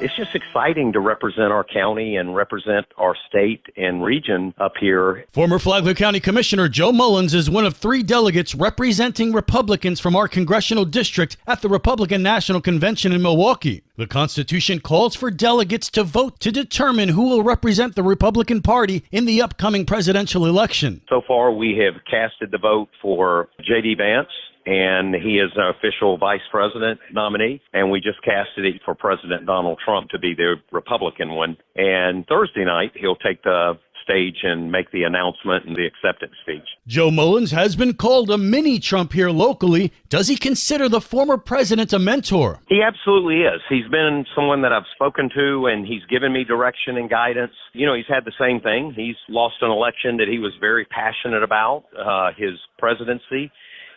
it's just exciting to represent our county and represent our state and region up here. Former Flagler County Commissioner Joe Mullins is one of 3 delegates representing Republicans from our congressional district at the Republican National Convention in Milwaukee. The Constitution calls for delegates to vote to determine who will represent the Republican Party in the upcoming presidential election. So far, we have casted the vote for J.D. Vance, and he is an official vice president nominee. And we just casted it for President Donald Trump to be the Republican one. And Thursday night, he'll take the stage and make the announcement and the acceptance speech. Joe Mullins has been called a mini-Trump here locally. Does he consider the former president a mentor? He absolutely is. He's been someone that I've spoken to, and he's given me direction and guidance. You know, he's had the same thing. He's lost an election that he was very passionate about, his presidency.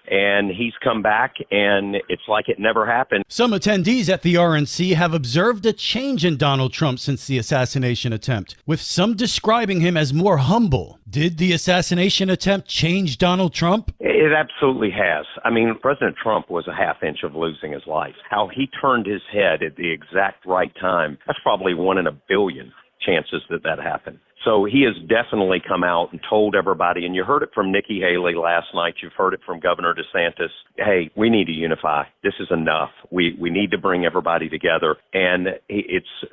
And he's come back, and it's like it never happened. Some attendees at the RNC have observed a change in Donald Trump since the assassination attempt, with some describing him as more humble. Did the assassination attempt change Donald Trump? It absolutely has. I mean, President Trump was a half inch of losing his life. How he turned his head at the exact right time, that's probably 1 in a billion chances that happened. So he has definitely come out and told everybody, and you heard it from Nikki Haley last night, you've heard it from Governor DeSantis, hey, we need to unify. This is enough. We need to bring everybody together, and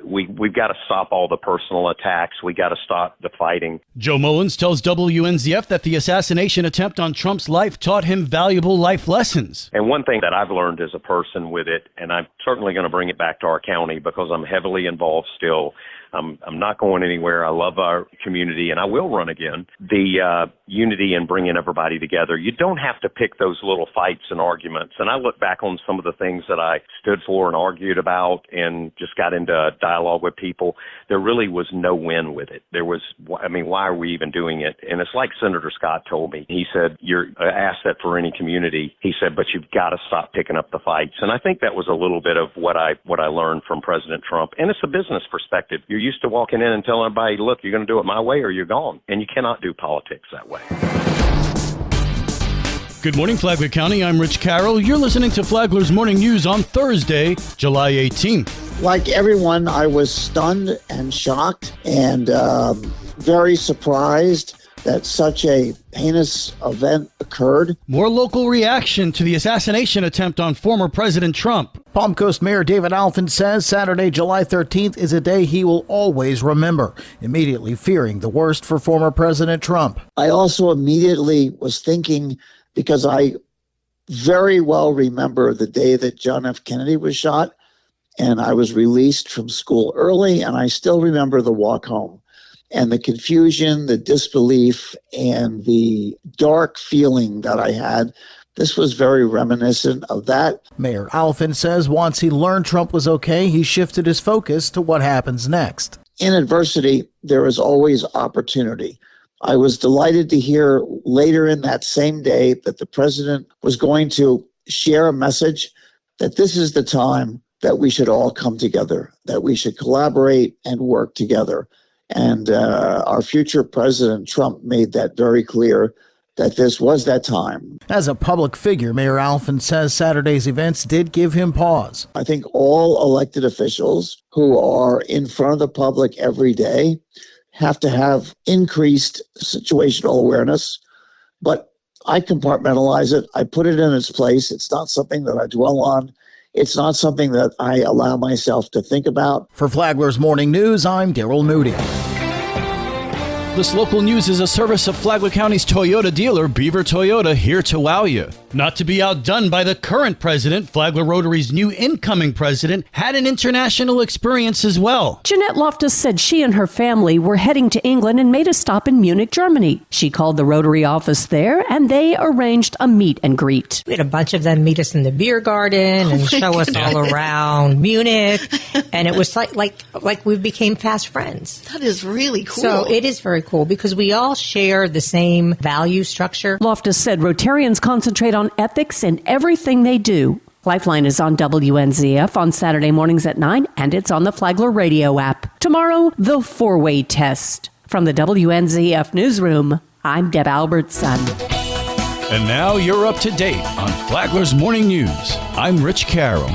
we've got to stop all the personal attacks. We got to stop the fighting. Joe Mullins tells WNZF that the assassination attempt on Trump's life taught him valuable life lessons. And one thing that I've learned as a person with it, and I'm certainly going to bring it back to our county because I'm heavily involved still. I'm not going anywhere. I love our community, and I will run again. The unity and bringing everybody together. You don't have to pick those little fights and arguments. And I look back on some of the things that I stood for and argued about and just got into dialogue with people. There really was no win with it. Why are we even doing it? And it's like Senator Scott told me. He said, you're an asset for any community. He said, but you've got to stop picking up the fights. And I think that was a little bit of what I learned from President Trump. And it's a business perspective. You're used to walking in and telling everybody, look, you're going to do it my way or you're gone. And you cannot do politics that way. Good morning, Flagler County. I'm Rich Carroll. You're listening to Flagler's Morning News on Thursday, July 18th. Like everyone, I was stunned and shocked and very surprised that such a heinous event occurred. More local reaction to the assassination attempt on former President Trump. Palm Coast Mayor David Alfin says Saturday, July 13th is a day he will always remember, immediately fearing the worst for former President Trump. I also immediately was thinking, because I very well remember the day that John F. Kennedy was shot, and I was released from school early, and I still remember the walk home. And the confusion, the disbelief, and the dark feeling that I had, this was very reminiscent of that. Mayor Alfin says once he learned Trump was okay, he shifted his focus to what happens next. In adversity, there is always opportunity. I was delighted to hear later in that same day that the president was going to share a message that this is the time that we should all come together, that we should collaborate and work together. And our future President Trump made that very clear, that this was that time. As a public figure, Mayor Alfin says Saturday's events did give him pause. I think all elected officials who are in front of the public every day have to have increased situational awareness. But I compartmentalize it. I put it in its place. It's not something that I dwell on. It's not something that I allow myself to think about. For Flagler's Morning News, I'm Daryl Moody. This local news is a service of Flagler County's Toyota dealer, Beaver Toyota, here to wow you. Not to be outdone by the current president, Flagler Rotary's new incoming president had an international experience as well. Jeanette Loftus said she and her family were heading to England and made a stop in Munich, Germany. She called the Rotary office there, and they arranged a meet and greet. We had a bunch of them meet us in the beer garden and show us all around Munich, and it was like we became fast friends. That is really cool. So it is very cool because we all share the same value structure. Loftus said Rotarians concentrate on ethics in everything they do. Lifeline is on WNZF on Saturday mornings at 9, and it's on the Flagler radio app. Tomorrow, the four-way test. From the WNZF newsroom, I'm Deb Albertson. And now you're up to date on Flagler's Morning News. I'm Rich Carroll.